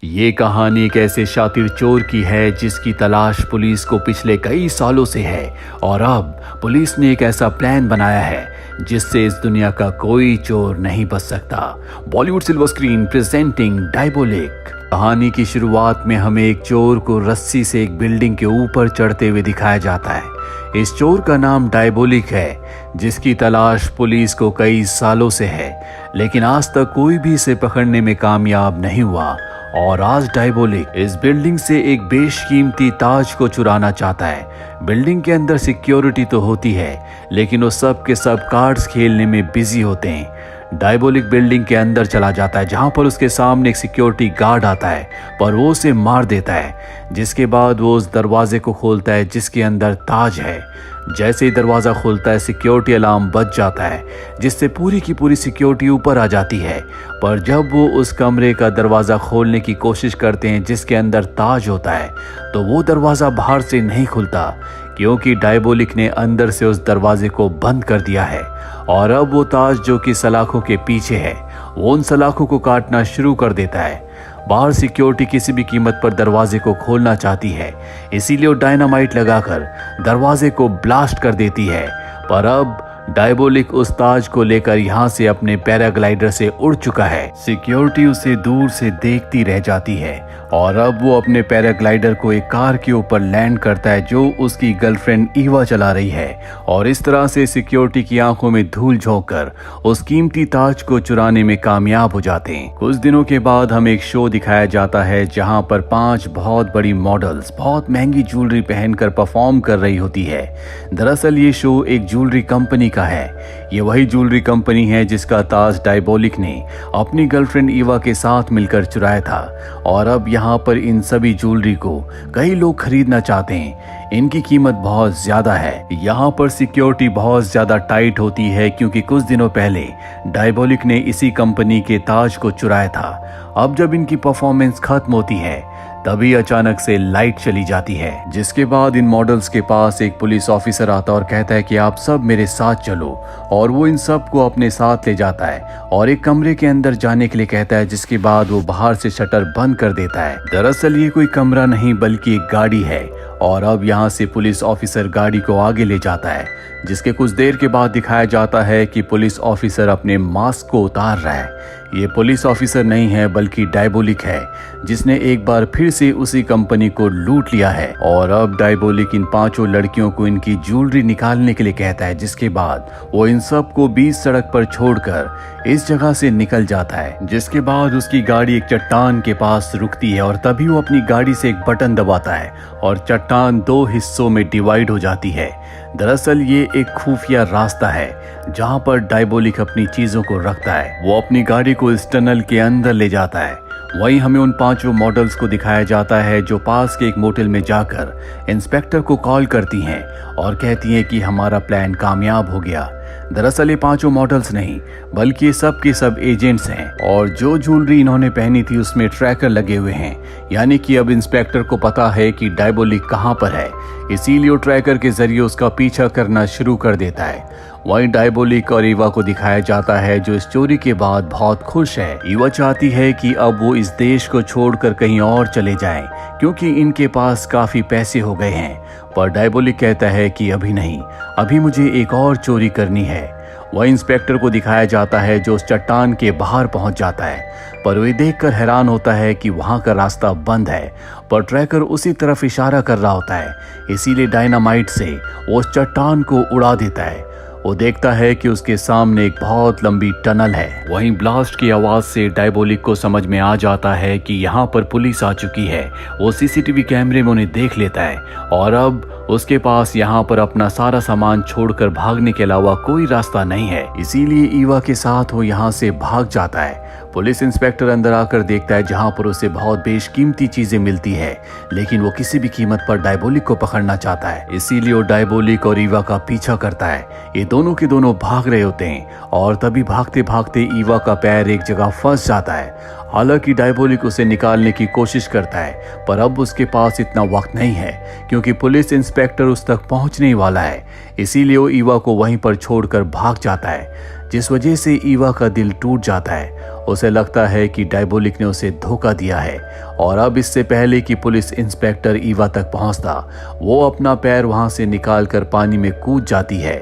ये कहानी एक ऐसे शातिर चोर की है जिसकी तलाश पुलिस को पिछले कई सालों से है और अब पुलिस ने एक ऐसा प्लान बनाया है जिससे इस दुनिया का कोई चोर नहीं बच सकता। Bollywood silver screen presenting Diabolic. कहानी की शुरुआत में हमें एक चोर को रस्सी से एक बिल्डिंग के ऊपर चढ़ते हुए दिखाया जाता है। इस चोर का नाम डायबोलिक है जिसकी तलाश पुलिस को कई सालों से है, लेकिन आज तक कोई भी इसे पकड़ने में कामयाब नहीं हुआ। और आज डायबोलिक इस बिल्डिंग से एक बेशकीमती ताज को चुराना चाहता है। बिल्डिंग के अंदर सिक्योरिटी तो होती है, लेकिन वो सब के सब कार्ड्स खेलने में बिजी होते हैं। डायबोलिक बिल्डिंग के अंदर चला जाता है जहां पर उसके सामने एक सिक्योरिटी गार्ड आता है, पर वो उसे मार देता है। जिसके बाद वो उस दरवाजे को खोलता है जिसके अंदर ताज है। जैसे ही दरवाजा खुलता है सिक्योरिटी अलार्म बज जाता है, जिससे पूरी की पूरी सिक्योरिटी ऊपर आ जाती है। पर जब वो उस कमरे का दरवाजा खोलने की कोशिश करते हैं जिसके अंदर ताज होता है, तो वो दरवाजा बाहर से नहीं खुलता, क्योंकि डायबोलिक ने अंदर से उस दरवाजे को बंद कर दिया है। और अब वो ताज जो कि सलाखों के पीछे है, वो उन सलाखों को काटना शुरू कर देता है। बाहर सिक्योरिटी किसी भी कीमत पर दरवाजे को खोलना चाहती है, इसीलिए वो डायनामाइट लगाकर दरवाजे को ब्लास्ट कर देती है। पर अब डायबोलिक उस ताज को लेकर यहाँ से अपने पैराग्लाइडर से उड़ चुका है। सिक्योरिटी उसे दूर से देखती रह जाती है और अब वो अपने पैराग्लाइडर को एक कार के ऊपर लैंड करता है जो उसकी गर्लफ्रेंड ईवा चला रही है। और इस तरह से सिक्योरिटी की आंखों में धूल झोंक कर उस कीमती ताज को चुराने में कामयाब हो जाते हैं। कुछ दिनों के बाद हमें एक शो दिखाया जाता है जहाँ पर 5 बहुत बड़ी मॉडल्स बहुत महंगी ज्वेलरी पहनकर परफॉर्म कर रही होती है। दरअसल ये शो एक ज्वेलरी कंपनी का है। ये वही ज्वेलरी कंपनी है जिसका ताज डायबोलिक ने अपनी गर्लफ्रेंड ईवा के साथ मिलकर चुराया था। और अब यहाँ पर इन सभी ज्वेलरी को कई लोग खरीदना चाहते हैं। इनकी कीमत बहुत ज्यादा है। यहाँ पर सिक्योरिटी बहुत ज्यादा टाइट होती है, क्योंकि कुछ दिनों पहले डायबोलिक ने इसी कंपनी के ताज को चुराया था। अब जब इनकी परफॉर्मेंस खत्म होती है, तभी अचानक से लाइट चली जाती है, जिसके बाद इन मॉडल्स के पास एक पुलिस ऑफिसर आता और कहता है कि आप सब मेरे साथ चलो। और वो इन सब को अपने साथ ले जाता है और एक कमरे के अंदर जाने के लिए कहता है, जिसके बाद वो बाहर से शटर बंद कर देता है। दरअसल ये कोई कमरा नहीं बल्कि एक गाड़ी है। और अब यहाँ से पुलिस ऑफिसर गाड़ी को आगे ले जाता है, जिसके कुछ देर के बाद दिखाया जाता है कि पुलिस ऑफिसर अपने मास्क को उतार रहा है। ये पुलिस ऑफिसर नहीं है बल्कि डायबोलिक है, जिसने एक बार फिर से उसी कंपनी को लूट लिया है। और अब डायबोलिक इन 5 लड़कियों को इनकी ज्वेलरी निकालने के लिए कहता है, जिसके बाद वो इन सब को बीच सड़क पर छोड़कर इस जगह से निकल जाता है। जिसके बाद उसकी गाड़ी एक चट्टान के पास रुकती है और तभी वो अपनी गाड़ी से एक बटन दबाता है और चट्टान 2 हिस्सों में डिवाइड हो जाती है। दरअसल ये एक खुफिया रास्ता है जहां पर डायबोलिक अपनी चीजों को रखता है। वो अपनी गाड़ी को इस टनल के अंदर ले जाता है। वहीं हमें उन 5 मॉडल्स को दिखाया जाता है जो पास के एक मोटेल में जाकर इंस्पेक्टर को कॉल करती हैं और कहती हैं कि हमारा प्लान कामयाब हो गया। दरअसल ये 5 मॉडल्स नहीं बल्कि सब के सब एजेंट्स हैं, और जो ज्वेलरी इन्होंने पहनी थी उसमें ट्रैकर लगे हुए हैं, यानी कि अब इंस्पेक्टर को पता है कि डायबोलिक कहां पर है। इसीलिए वो ट्रैकर के जरिए उसका पीछा करना शुरू कर देता है। वहीं डायबोलिक और ईवा को दिखाया जाता है जो इस चोरी के बाद बहुत खुश है। ईवा चाहती है कि अब वो इस देश को छोड़कर कहीं और चले जाएं, क्योंकि इनके पास काफी पैसे हो गए हैं। पर डायबोलिक कहता है कि अभी नहीं, अभी मुझे एक और चोरी करनी है। वह इंस्पेक्टर को दिखाया जाता है जो उस चट्टान के बाहर पहुंच जाता है, पर वह देखकर हैरान होता है कि वहां का रास्ता बंद है, पर ट्रैकर उसी तरफ इशारा कर रहा होता है। इसीलिए डायनामाइट से वो उस चट्टान को उड़ा देता है। वो देखता है कि उसके सामने एक बहुत लंबी टनल है। वहीं ब्लास्ट की आवाज से डायबोलिक को समझ में आ जाता है कि यहाँ पर पुलिस आ चुकी है। वो सीसीटीवी कैमरे में उन्हें देख लेता है और अब उसके पास यहाँ पर अपना सारा सामान छोड़कर भागने के अलावा कोई रास्ता नहीं है। इसीलिए ईवा के साथ वो यहाँ से भाग जाता है। पुलिस इंस्पेक्टर अंदर आकर देखता है जहां पर उसे बहुत बेशकीमती चीजें मिलती है, लेकिन वो किसी भी कीमत पर डायबोलिक को पकड़ना चाहता है। इसीलिए वो डायबोलिक और ईवा का पीछा करता है। ये दोनों के दोनों भाग रहे होते हैं और तभी भागते भागते ईवा का पैर एक जगह फंस जाता है। हालांकि डायबोलिक उसे निकालने की कोशिश करता है, पर अब उसके पास इतना वक्त नहीं है क्योंकि पुलिस इंस्पेक्टर उस तक पहुंचने वाला है। इसीलिए वो ईवा को वहीं पर छोड़कर भाग जाता है। जिस वजह से ईवा का दिल टूट जाता है। उसे लगता है कि डायबोलिक ने उसे धोखा दिया है और अब इससे पहले कि पुलिस इंस्पेक्टर ईवा तक पहुंचता, वो अपना पैर वहां से निकालकर पानी में कूद जाती है।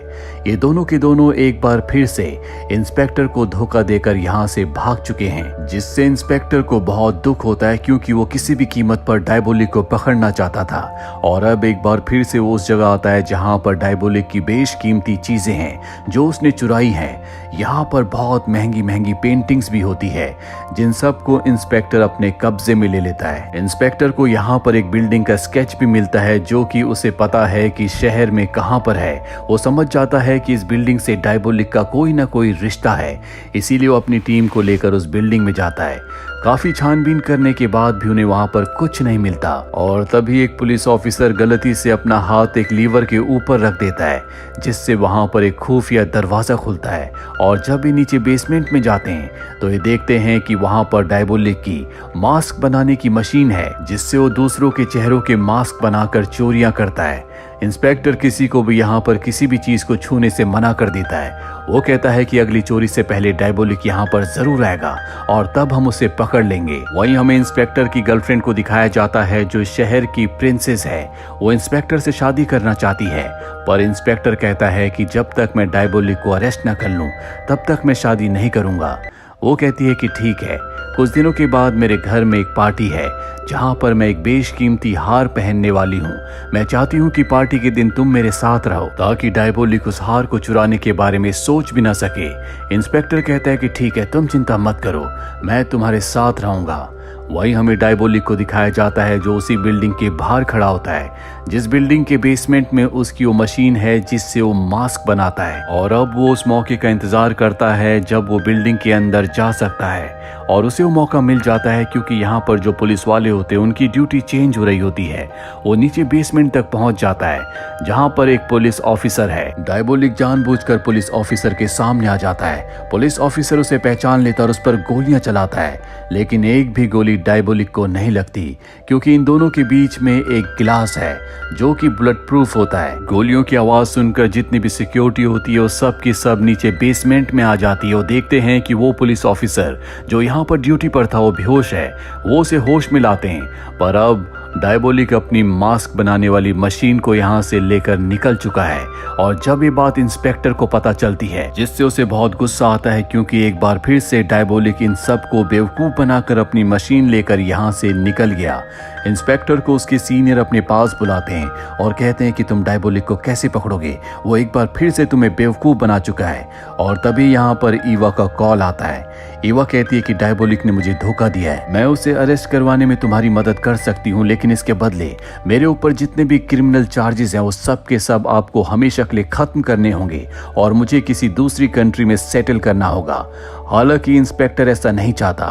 ये दोनों के दोनों एक बार फिर से इंस्पेक्टर को धोखा देकर यहाँ से भाग चुके हैं, जिससे इंस्पेक्टर को बहुत दुख होता है क्योंकि वो किसी भी कीमत पर डायबोलिक को पकड़ना चाहता था। और अब एक बार फिर से वो उस जगह आता है जहाँ पर डायबोलिक की बेशकीमती चीजें हैं जो उसने चुराई हैं। यहाँ पर बहुत महंगी महंगी पेंटिंग्स भी होती है जिन सबको इंस्पेक्टर अपने कब्जे में ले लेता है। इंस्पेक्टर को यहाँ पर एक बिल्डिंग का स्केच भी मिलता है जो कि उसे पता है कि शहर में कहाँ पर है। वो समझ जाता है कि इस बिल्डिंग से डायबोलिक का कोई ना कोई रिश्ता है, इसीलिए वो अपनी टीम को लेकर उस बिल्डिंग में जाता है। काफी छानबीन करने के बाद भी उन्हें वहां पर कुछ नहीं मिलता और तभी एक पुलिस ऑफिसर गलती से अपना हाथ एक लीवर के ऊपर रख देता है, जिससे वहां पर एक खुफिया दरवाजा खुलता है। और जब ये नीचे बेसमेंट में जाते हैं तो ये देखते हैं कि वहां पर डायबोलिक की मास्क बनाने की मशीन है, जिससे वो दूसरों के चेहरों के मास्क बनाकर चोरियां करता है। इंस्पेक्टर किसी को भी यहाँ पर किसी भी चीज को छूने से मना कर देता है। वो कहता है कि अगली चोरी से पहले डायबोलिक यहाँ पर जरूर आएगा और तब हम उसे पकड़ लेंगे। वहीं हमें इंस्पेक्टर की गर्लफ्रेंड को दिखाया जाता है जो शहर की प्रिंसेस है। वो इंस्पेक्टर से शादी करना चाहती है, पर इंस्पेक्टर कहता है कि जब तक मैं डायबोलिक को अरेस्ट न कर लूं तब तक मैं शादी नहीं करूंगा। वो कहती है कि ठीक है, कुछ दिनों के बाद मेरे घर में एक पार्टी है जहां पर मैं एक बेशकीमती हार पहनने वाली हूं। मैं चाहती हूं कि पार्टी के दिन तुम मेरे साथ रहो ताकि डायबोलिक उस हार को चुराने के बारे में सोच भी ना सके। इंस्पेक्टर कहता है कि ठीक है, तुम चिंता मत करो, मैं तुम्हारे साथ रहूंगा। वहीं हमें डायबोलिक को दिखाया जाता है जो उसी बिल्डिंग के बाहर खड़ा होता है, जिस बिल्डिंग के बेसमेंट में उसकी वो मशीन है जिससे वो मास्क बनाता है। और अब वो उस मौके का इंतजार करता है जब वो बिल्डिंग के अंदर जा सकता है और उसे वो मौका मिल जाता है क्योंकि यहाँ पर जो पुलिस वाले होते हैं उनकी ड्यूटी चेंज हो रही होती है। वो नीचे बेसमेंट तक पहुंच जाता है जहाँ पर एक पुलिस ऑफिसर है। डायबोलिक जानबूझकर पुलिस ऑफिसर के सामने आ जाता है। पुलिस ऑफिसर उसे पहचान लेता और उस पर गोलियां चलाता है, लेकिन एक भी गोली डायबोलिक को नहीं लगती क्योंकि इन दोनों के बीच में एक गिलास है जो कि बुलेट प्रूफ होता है। गोलियों की आवाज सुनकर जितनी भी सिक्योरिटी होती है वो सब की सब नीचे बेसमेंट में आ जाती है। वो देखते हैं कि वो पुलिस ऑफिसर जो यहाँ पर ड्यूटी पर था वो बेहोश है। वो उसे होश में लाते हैं, पर अब डायबोलिक अपनी मास्क बनाने वाली मशीन को यहाँ से लेकर निकल चुका है। और जब ये बात इंस्पेक्टर को पता चलती है जिससे उसे बहुत गुस्सा आता है क्योंकि एक बार फिर से डायबोलिक इन सबको बेवकूफ बनाकर अपनी मशीन लेकर यहाँ से निकल गया। इंस्पेक्टर को उसके सीनियर अपने पास बुलाते हैं और कहते हैं कि तुम डायबोलिक को कैसे पकड़ोगे, वो एक बार फिर से तुम्हें बेवकूफ बना चुका है। और तभी यहाँ पर ईवा का कॉल आता है। ईवा कहती है कि डायबोलिक ने मुझे धोखा दिया है, मैं उसे अरेस्ट करवाने में तुम्हारी मदद कर सकती हूँ, लेकिन इसके बदले मेरे ऊपर जितने भी क्रिमिनल चार्जेस हैं वो सब के सब आपको हमेशा के लिए खत्म करने होंगे और मुझे किसी दूसरी कंट्री में सेटल करना होगा। हालांकि इंस्पेक्टर ऐसा नहीं चाहता,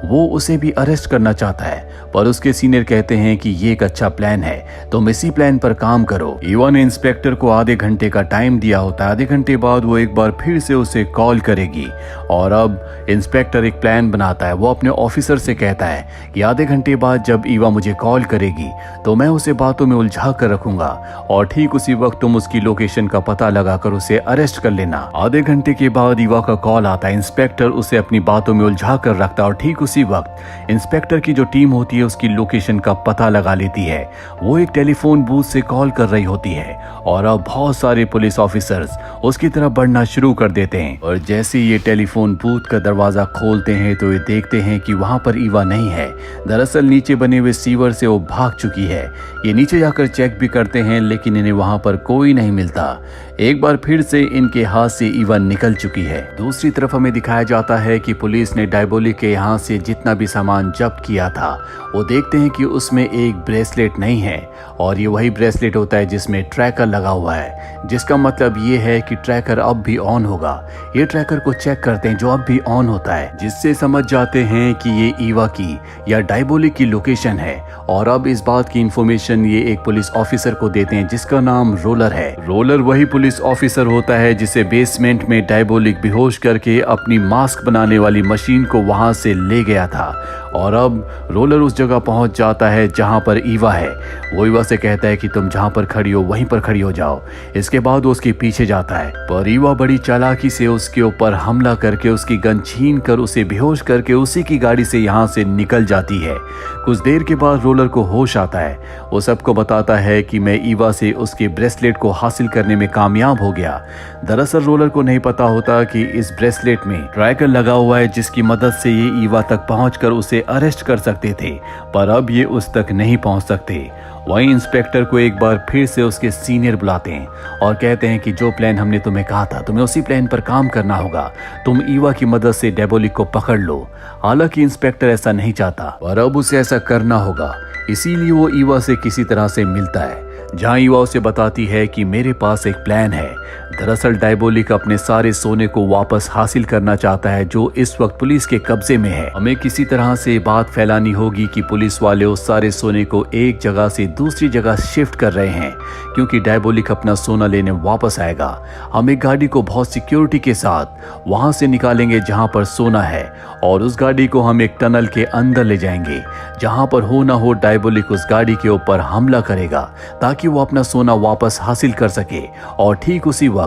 वो उसे भी अरेस्ट करना चाहता है, पर उसके सीनियर कहते हैं कि ये एक अच्छा प्लान है, तुम इसी प्लान पर काम करो। ईवा ने इंस्पेक्टर को आधे घंटे का टाइम दिया होता है। आधे घंटे बाद वो एक बार फिर से उसे कॉल करेगी और अब इंस्पेक्टर एक प्लान बनाता है। वो अपने ऑफिसर से कहता है कि आधे घंटे बाद जब ईवा मुझे कॉल करेगी तो मैं उसे बातों में उलझा कर रखूंगा और ठीक उसी वक्त तुम उसकी लोकेशन का पता लगाकर उसे अरेस्ट कर लेना। आधे घंटे के बाद ईवा का कॉल आता है। इंस्पेक्टर उसे अपनी बातों में उलझा कर रखता है और ठीक उसी वक्त इंस्पेक्टर की जो टीम होती है उसकी लोकेशन का पता लगा लेती है। वो एक टेलीफोन बूथ से कॉल कर रही होती है और अब बहुत सारे पुलिस ऑफिसर्स उसकी तरफ बढ़ना शुरू कर देते हैं। और जैसे ये टेलीफोन बूथ का दरवाजा खोलते हैं तो ये देखते हैं कि वहां पर ईवा नहीं है। दरअसल नीचे बने हुए सीवर से वो भाग चुकी है। ये नीचे जाकर चेक भी करते हैं लेकिन इन्हें वहां पर कोई नहीं मिलता। एक बार फिर से इनके हाथ से ईवा निकल चुकी है। दूसरी तरफ हमें दिखाया जाता है कि पुलिस ने डायबोलिक के यहाँ से जितना भी सामान जब्त किया था वो देखते हैं कि उसमें एक ब्रेसलेट नहीं है और ये वही ब्रेसलेट होता है जिसमें ट्रैकर लगा हुआ है, जिसका मतलब ये है कि ट्रैकर अब भी ऑन होगा। ये ट्रैकर को चेक करते हैं जो अब भी ऑन होता है, जिससे समझ जाते हैं कि ये ईवा की या डायबोलिक की लोकेशन है। और अब इस बात की इंफॉर्मेशन ये एक पुलिस ऑफिसर को देते हैं जिसका नाम रोलर है। रोलर वही पुलिस ऑफिसर होता है जिसे बेसमेंट में डायबोलिक बेहोश करके अपनी माँ मास्क बनाने वाली मशीन को वहां से ले गया था। और अब रोलर उस जगह पहुंच जाता है जहां पर ईवा है। वो ईवा से कहता है कि तुम जहां पर खड़ी हो वहीं पर खड़ी हो जाओ। इसके बाद वो उसके पीछे जाता है, पर ईवा बड़ी चालाकी से उसके ऊपर हमला करके उसकी गन छीन कर उसे बेहोश करके उसी की गाड़ी से यहाँ से निकल जाती है। कुछ देर के बाद रोलर को होश आता है। वो सबको बताता है कि मैं ईवा से उसके ब्रेसलेट को हासिल करने में कामयाब हो गया। दरअसल रोलर को नहीं पता होता कि इस ब्रेसलेट में ट्रैकर लगा हुआ है, जिसकी मदद से ये ईवा तक पहुंचकर उसे अरेस्ट कर सकते थे, पर अब ये उस तक नहीं पहुंच सकते। वहीं इंस्पेक्टर को एक बार फिर से उसके सीनियर बुलाते हैं और कहते हैं कि जो प्लान हमने तुम्हें कहा था, तुम्हें उसी प्लान पर काम करना होगा। तुम ईवा की मदद से डायबोलिक को पकड़ लो। हालांकि इंस्पेक्टर ऐसा नहीं चाहता, पर अब उसे ऐसा करना होगा। इसीलिए वो ईवा से किसी तरह से मिलता है, जहां ईवा उसे बताती है कि मेरे पास एक प्लान है। दरअसल डायबोलिक अपने सारे सोने को वापस हासिल करना चाहता है, जो इस वक्त पुलिस के कब्जे में है। हमें किसी तरह से बात फैलानी होगी कि पुलिस वाले उस सारे सोने को एक जगह से दूसरी जगह शिफ्ट कर रहे हैं, क्योंकि डायबोलिक अपना सोना लेने वापस आएगा। हम एक गाड़ी को बहुत सिक्योरिटी के साथ वहां से निकालेंगे जहां पर सोना है, और उस गाड़ी को हम एक टनल के अंदर ले जाएंगे, जहां पर हो ना हो डायबोलिक उस गाड़ी के ऊपर हमला करेगा ताकि वो अपना सोना वापस हासिल कर सके। और ठीक उसी वक्त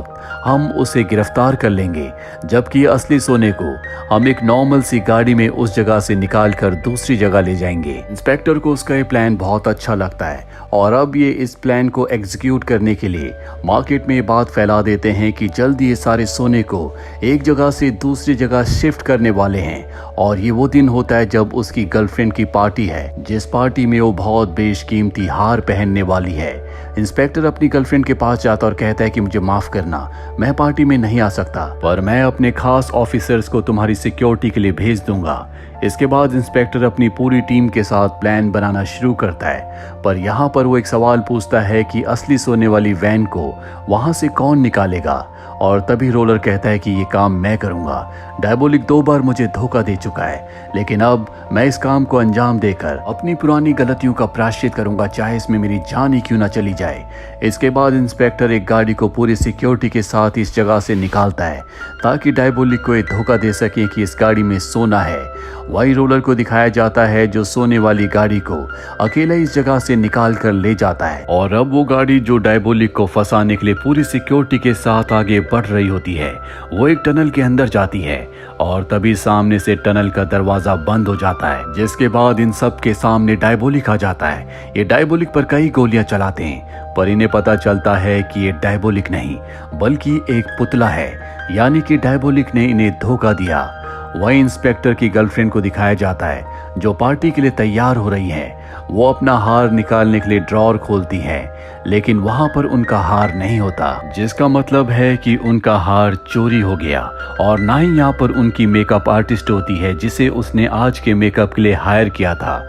हम उसे गिरफ्तार कर लेंगे, जबकि असली सोने को हम एक नॉर्मल सी गाड़ी में उस जगह से निकाल कर दूसरी जगह ले जाएंगे। इंस्पेक्टर को उसका ये प्लान बहुत अच्छा लगता है, और अब ये इस प्लान को एग्जीक्यूट करने के लिए मार्केट में ये बात फैला देते हैं कि जल्दी ये सारे सोने को एक जगह से दूसरी जगह शिफ्ट करने वाले हैं। और ये वो दिन होता है जब उसकी गर्लफ्रेंड की पार्टी है, जिस पार्टी में वो बहुत बेशकीमती हार पहनने वाली है। इंस्पेक्टर अपनी गर्लफ्रेंड के पास जाता और कहता है कि मुझे माफ करना, मैं पार्टी में नहीं आ सकता, पर मैं अपने खास ऑफिसर्स को तुम्हारी सिक्योरिटी के लिए भेज दूंगा। इसके बाद इंस्पेक्टर अपनी पूरी टीम के साथ प्लान बनाना शुरू करता है, पर यहाँ पर वो एक सवाल पूछता है कि असली सोने वाली वैन को वहां से कौन निकालेगा। और तभी रोलर कहता है कि ये काम मैं करूंगा। डायबोलिक 2 बार मुझे धोखा दे चुका है, लेकिन अब मैं इस काम को अंजाम देकर अपनी पुरानी गलतियों का प्रायश्चित करूंगा, चाहे इसमें मेरी जान ही क्यों ना चली जाए। इसके बाद इंस्पेक्टर एक गाड़ी को पूरी सिक्योरिटी के साथ इस जगह से निकालता है, ताकि डायबोलिक को एक धोखा दे सके कि इस गाड़ी में सोना है। वही रोलर को दिखाया जाता है जो सोने वाली गाड़ी को अकेला इस जगह से निकाल कर ले जाता है। और अब वो गाड़ी जो डायबोलिक को फंसाने के लिए पूरी सिक्योरिटी के साथ आगे बढ़ रही होती है, वो एक टनल के अंदर जाती है, और तभी सामने से टनल का दरवाजा बंद हो जाता है, जिसके बाद इन सब के सामने डायबोलिक आ जाता है। ये डायबोलिक पर कई गोलियां चलाते हैं, पर इन्हें पता चलता है कि ये डायबोलिक नहीं बल्कि एक पुतला है, यानी कि डायबोलिक ने इन्हें धोखा दिया। वही इंस्पेक्टर की गर्लफ्रेंड को दिखाया जाता है, जो पार्टी के लिए तैयार हो रही है। वो अपना हार निकालने के लिए ड्रॉर खोलती है, लेकिन वहां पर उनका हार नहीं होता, जिसका मतलब है कि उनका हार चोरी हो गया। और ना ही यहाँ पर उनकी मेकअप आर्टिस्ट होती है, जिसे उसने आज के मेकअप के लिए हायर किया था।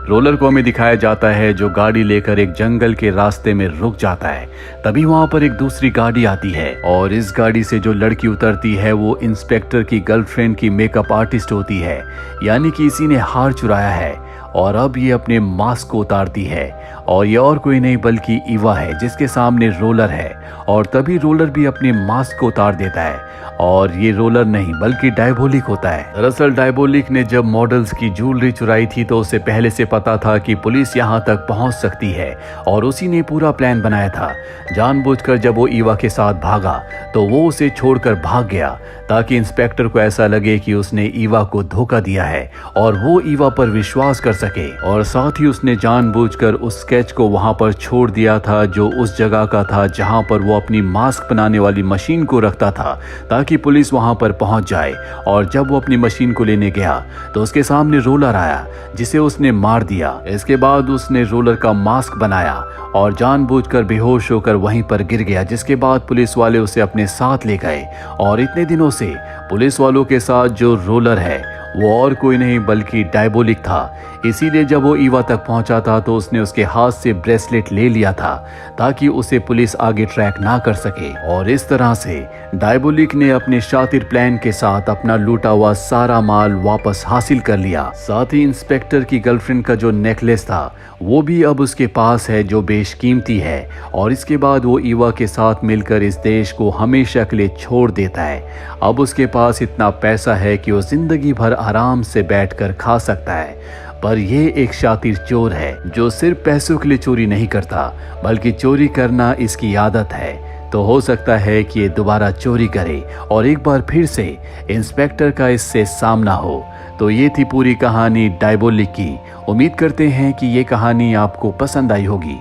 रोलर को हमें दिखाया जाता है जो गाड़ी लेकर एक जंगल के रास्ते में रुक जाता है। तभी वहां पर एक दूसरी गाड़ी आती है, और इस गाड़ी से जो लड़की उतरती है वो इंस्पेक्टर की गर्लफ्रेंड की मेकअप आर्टिस्ट होती है, यानी कि इसी ने हार चुराया है। और अब ये अपने मास्क को उतारती है, और ये और कोई नहीं बल्कि ईवा है, जिसके सामने रोलर है। और तभी रोलर भी अपने मास्क को उतार देता है, और ये रोलर नहीं बल्कि डायबोलिक होता है। दरअसल डायबोलिक ने जब मॉडल्स की ज्वेलरी चुराई थी तो उसे पहले से पता था कि पुलिस यहाँ तक पहुँच सकती है, और उसी ने पूरा प्लान बनाया था। जानबूझकर जब वो ईवा के साथ भागा तो वो उसे छोड़कर भाग गया, ताकि इंस्पेक्टर को ऐसा लगे कि उसने ईवा को धोखा दिया है और वो ईवा पर विश्वास कर सके। और साथ ही उसने जानबूझकर उस स्केच को वहां पर छोड़ दिया था, जो उस जगह का था जहां पर वो अपनी मास्क बनाने वाली मशीन को रखता था, ताकि पुलिस वहां पर पहुंच जाए। और जब वो अपनी मशीन को लेने गया तो उसके सामने रोलर आया, जिसे उसने मार दिया। इसके बाद उसने रोलर का मास्क बनाया और जानबूझकर बेहोश होकर वहीं पर गिर गया, जिसके बाद पुलिस वाले उसे अपने साथ ले गए। और इतने दिनों से पुलिस वालों के साथ जो रोलर है वो और कोई नहीं बल्कि डायबोलिक था। इसीलिए जब वो ईवा तक पहुंचा था तो उसने उसके हाथ से ब्रेसलेट ले लिया था ताकि उसे पुलिस आगे ट्रैक ना कर सके। और इस तरह से डायबोलिक ने अपने शातिर प्लान के साथ अपना लूटा हुआ सारा माल वापस हासिल कर लिया। साथ ही इंस्पेक्टर की गर्लफ्रेंड का जो नेकलेस था वो भी अब उसके पास है, जो बेशकीमती है। और इसके बाद वो ईवा के साथ मिलकर इस देश को हमेशा के लिए छोड़ देता है। अब उसके पास इतना पैसा है कि वो जिंदगी भर आराम से बैठकर खा सकता है। पर यह एक शातिर चोर है जो सिर्फ पैसों के लिए चोरी नहीं करता, बल्कि चोरी करना इसकी आदत है। तो हो सकता है कि ये दोबारा चोरी करे और एक बार फिर से इंस्पेक्टर का इससे सामना हो। तो ये थी पूरी कहानी डायबोलिक की। उम्मीद करते हैं कि ये कहानी आपको पसंद आई होगी।